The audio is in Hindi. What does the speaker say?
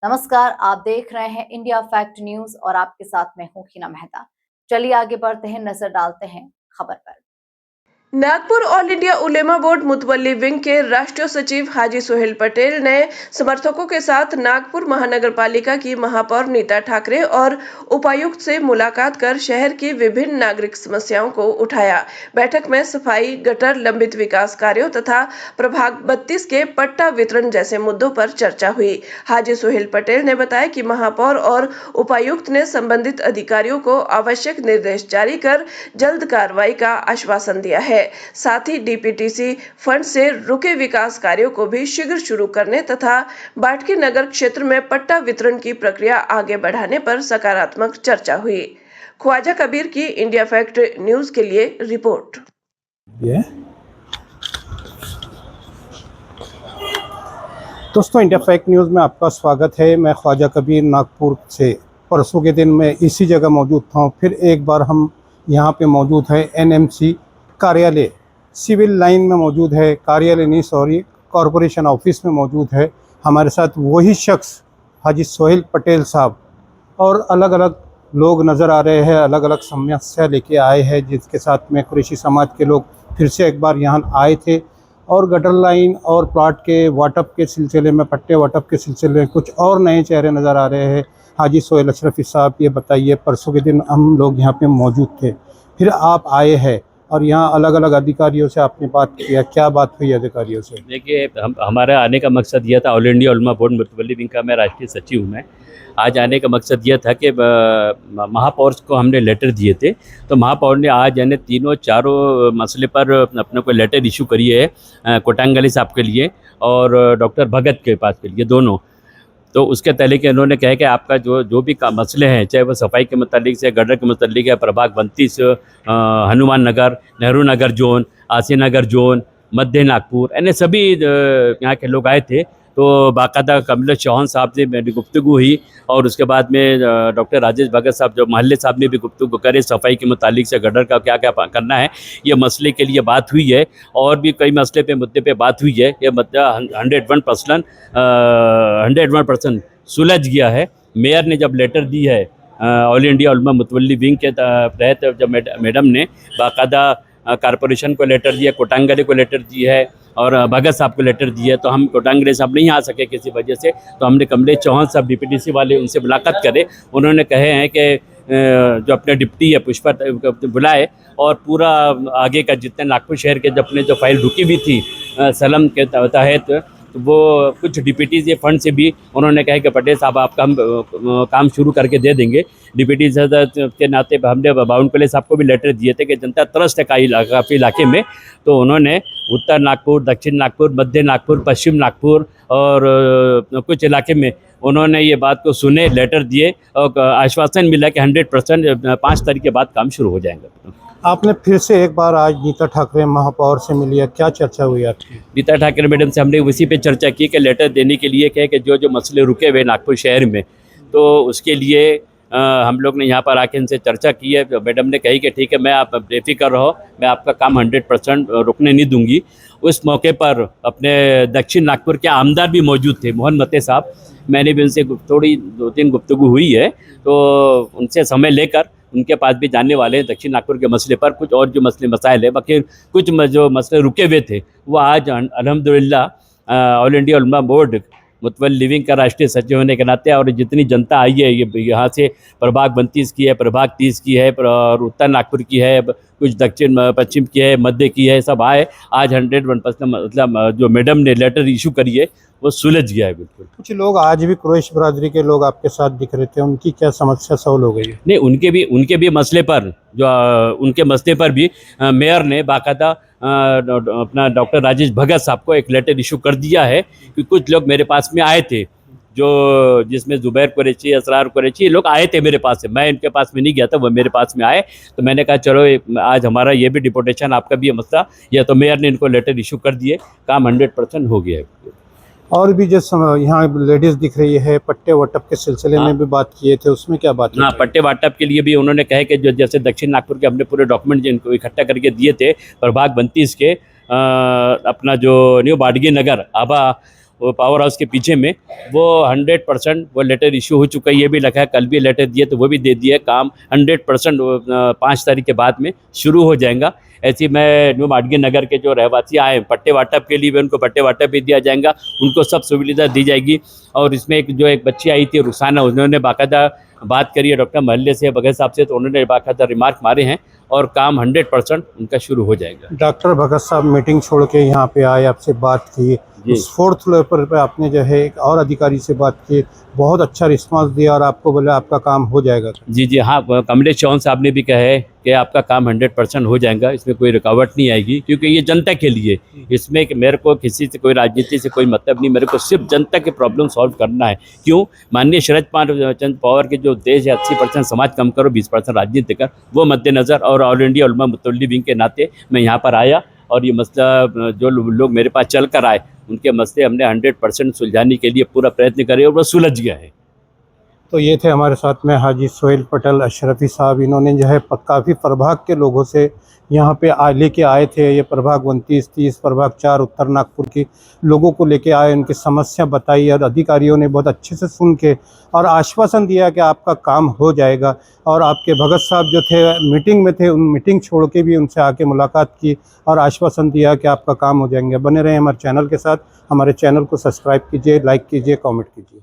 नमस्कार, आप देख रहे हैं इंडिया फैक्ट न्यूज और आपके साथ मैं हूं हिना मेहता। चलिए आगे बढ़ते हैं, नजर डालते हैं खबर पर। नागपुर ऑल इंडिया उलेमा बोर्ड मुतवल्ली विंग के राष्ट्रीय सचिव हाजी सोहेल पटेल ने समर्थकों के साथ नागपुर महानगर पालिका की महापौर नीता ठाकरे और उपायुक्त से मुलाकात कर शहर की विभिन्न नागरिक समस्याओं को उठाया। बैठक में सफाई, गटर, लंबित विकास कार्यों तथा प्रभाग 32 के पट्टा वितरण जैसे मुद्दों पर चर्चा हुई। हाजी सोहेल पटेल ने बताया कि महापौर और उपायुक्त ने संबंधित अधिकारियों को आवश्यक निर्देश जारी कर जल्द कार्रवाई का आश्वासन दिया है। साथ ही डीपीटीसी फंड से रुके विकास कार्यों को भी शीघ्र शुरू करने तथा बाटकी नगर क्षेत्र में पट्टा वितरण की प्रक्रिया आगे बढ़ाने पर सकारात्मक चर्चा हुई। ख्वाजा कबीर की इंडिया फैक्ट न्यूज के लिए रिपोर्ट। दोस्तों, इंडिया फैक्ट न्यूज़ में आपका स्वागत है। मैं ख्वाजा कबीर नागपुर से परसों के दिन मैं इसी जगह मौजूद था। फिर एक बार हम यहाँ पे मौजूद है एनएमसी कार्यालय, सिविल लाइन में मौजूद है। कार्यालय नहीं, सॉरी, कॉरपोरेशन ऑफिस में मौजूद है। हमारे साथ वही शख्स हाजी सोहेल पटेल साहब और अलग अलग लोग नज़र आ रहे हैं। अलग अलग समस्या लेके आए हैं, जिसके साथ में कुरैशी समाज के लोग फिर से एक बार यहाँ आए थे और गटर लाइन और प्लाट के वाटअप के सिलसिले में, पट्टे वाटअप के सिलसिले में कुछ और नए चेहरे नज़र आ रहे हैं। हाजी सोहेल अशरफी साहब, ये बताइए, परसों के दिन हम लोग यहाँ पे मौजूद थे, फिर आप आए हैं और यहाँ अलग अलग अधिकारियों से आपने बात किया, क्या बात हुई अधिकारियों से? देखिए, हमारा आने का मकसद यह था, ऑल इंडिया उलमा बोर्ड मुतवल्ली विंग का मैं राष्ट्रीय सचिव हूँ। मैं आज आने का मकसद यह था कि महापौर को हमने लेटर दिए थे, तो महापौर ने आज यानी तीनों चारों मसले पर अपने को लेटर इशू करी है, कोटांगली साहब के लिए और डॉक्टर भगत के पास के लिए, दोनों। तो उसके तहले के इन्होंने कहा कि आपका जो भी मसले हैं, चाहे वो सफाई के मतलब से, गटर के मतलब है, प्रभाग 32, हनुमान नगर, नेहरू नगर जोन, आसी नगर जोन, मध्य नागपुर, यानी सभी यहाँ के लोग आए थे। तो बाकायदा कमलेश चौहान साहब से मेरी गुफ्तगू हुई और उसके बाद में डॉक्टर राजेश भगत साहब, जो महल्ले साहब ने भी गुफ्तगू करे सफाई के मुतालिक से, गटर का क्या क्या करना है, ये मसले के लिए बात हुई है। और भी कई मसले पे मुद्दे पे बात हुई है। ये मतलब 101% सुलझ गया है। मेयर ने जब लेटर दी है ऑल इंडिया उलमा मुतवल्ली विंग के तहत, जब मैडम ने बाकायदा कारपोरेशन को लेटर दिया, कोटांगली को लेटर दी है और भगत साहब को लेटर दी है, तो हम कोटांगली साहब नहीं आ सके किसी वजह से, तो हमने कमलेश चौहान साहब डीपीटीसी वाले, उनसे मुलाकात करे। उन्होंने कहे हैं कि जो अपने डिप्टी है पुष्पा बुलाए और पूरा आगे का जितने नागपुर शहर के अपने जो फाइल रुकी हुई थी सलम के तहत, तो वो कुछ डीपीटी फंड से भी उन्होंने कहा कि पटेल साहब आपका हम काम शुरू करके दे देंगे। डीपीटी के नाते हमने बाउंडकुले साहब को भी लेटर दिए थे कि जनता त्रस्त है काफ़ी इलाके में, तो उन्होंने उत्तर नागपुर, दक्षिण नागपुर, मध्य नागपुर, पश्चिम नागपुर और कुछ इलाके में उन्होंने ये बात को सुने, लेटर दिए और आश्वासन मिला कि 100% 5 तारीख के बाद काम शुरू हो जाएगा। आपने फिर से एक बार आज नीता ठाकरे महापौर से मिली है, क्या चर्चा हुई आपकी? नीता ठाकरे मैडम से हमने उसी पे चर्चा की कि लेटर देने के लिए कहे कि जो मसले रुके हुए नागपुर शहर में, तो उसके लिए हम लोग ने यहाँ पर आके इनसे चर्चा की है। तो मैडम ने कही कि ठीक है, मैं आप बेफिक्र रहो, मैं आपका काम 100% रुकने नहीं दूंगी। उस मौके पर अपने दक्षिण नागपुर के आमदार भी मौजूद थे, मोहन मते साहब। मैंने भी उनसे थोड़ी 2-3 गुफ्तगू हुई है, तो उनसे समय लेकर उनके पास भी जानने वाले हैं दक्षिण नागपुर के मसले पर। कुछ और जो मसले मसाइल है, बाकी कुछ जो मसले रुके हुए थे, वो आज अल्हम्दुलिल्लाह ऑल इंडिया उलमा बोर्ड मुतवल्ली विंग का राष्ट्रीय सचिव होने के नाते और जितनी जनता आई है, ये यहाँ से प्रभाग 32 की है, प्रभाग 30 की है और उत्तर नागपुर की है, कुछ दक्षिण पश्चिम की है, मध्य की है, सब आए। आज 101% मतलब जो मैडम ने लेटर इशू करी है वो सुलझ गया है बिल्कुल। कुछ लोग आज भी कुरैशी बरादरी के लोग आपके साथ दिख रहे थे, उनकी क्या समस्या सॉल्व हो गई है? नहीं, उनके भी मसले पर, जो उनके मसले पर भी मेयर ने बाकायदा अपना डॉक्टर राजेश भगत साहब को एक लेटर इशू कर दिया है कि कुछ लोग मेरे पास में आए थे, जो जिसमें जुबैर कुरैशी, असरार कुरैशी, लोग आए थे मेरे पास से। मैं इनके पास में नहीं गया था, वो मेरे पास में आए, तो मैंने कहा चलो आज हमारा ये भी डिपोटेशन, आपका भी ये मसला, या तो मेयर ने इनको लेटर इशू कर दिए, काम 100% हो गया है। और भी जो यहाँ लेडीज दिख रही है, पट्टे वाटप के सिलसिले में भी बात किए थे, उसमें क्या बात है? हाँ, पट्टे वाटप के लिए भी उन्होंने कहा कि जो जैसे दक्षिण नागपुर के हमने पूरे डॉक्यूमेंट जिनको इकट्ठा करके दिए थे, प्रभाग 32 के अपना जो न्यू बाडगी नगर आभा वो पावर हाउस के पीछे में, वो 100% वो लेटर इशू हो चुका है। ये भी लिखा है कल भी लेटर दिए तो वो भी दे दिया। काम 100% 5 तारीख के बाद में शुरू हो जाएगा। ऐसी मैं न्यू माडगी नगर के जो रहवासी आए पट्टे वाटप के लिए भी उनको पट्टे वाटप भी दिया जाएगा, उनको सब सुविधा दी जाएगी। और इसमें एक बच्ची आई थी रुसाना, उन्होंने बाकायदा बात करी है डॉक्टर महल्ले से भगत साहब से, तो उन्होंने बाकायदा रिमार्क मारे हैं और काम 100% उनका शुरू हो जाएगा। डॉक्टर भगत साहब मीटिंग छोड़ के यहाँ पे आए, आपसे बात की, उस 4th फ्लोर पे आपने जो है एक और अधिकारी से बात की, बहुत अच्छा रिस्पांस दिया और आपको बोला आपका काम हो जाएगा। जी हाँ, कमलेश चौहान साहब ने भी कहा है कि आपका काम 100% हो जाएगा, इसमें कोई रुकावट नहीं आएगी, क्योंकि ये जनता के लिए, इसमें मेरे को किसी से कोई राजनीति से कोई मतलब नहीं, मेरे को सिर्फ जनता के प्रॉब्लम सॉल्व करना है। क्यों? माननीय शरद चंद्र पवार के जो देश है 80% समाज कम करो 20% राजनीति कर, वो मद्देनज़र और ऑल इंडिया उलमा मुतवल्ली विंग के नाते मैं यहाँ पर आया और ये मसला जो लोग मेरे पास चल कर आए उनके मसले हमने 100% सुलझाने के लिए पूरा प्रयत्न करे और वो सुलझ गया है। तो ये थे हमारे साथ में हाजी सोहेल पटेल अशरफी साहब। इन्होंने जो है काफ़ी प्रभाग के लोगों से यहाँ पे लेके आए थे। ये प्रभाग 29, 30, प्रभाग 4 उत्तर नागपुर की लोगों को लेके आए, उनकी समस्या बताई और अधिकारियों ने बहुत अच्छे से सुन के और आश्वासन दिया कि आपका काम हो जाएगा। और आपके भगत साहब जो थे मीटिंग में थे, उन मीटिंग छोड़ के भी उनसे आके मुलाकात की और आश्वासन दिया कि आपका काम हो जाएंगे। बने रहें हमारे चैनल के साथ, हमारे चैनल को सब्सक्राइब कीजिए, लाइक कीजिए, कॉमेंट कीजिए।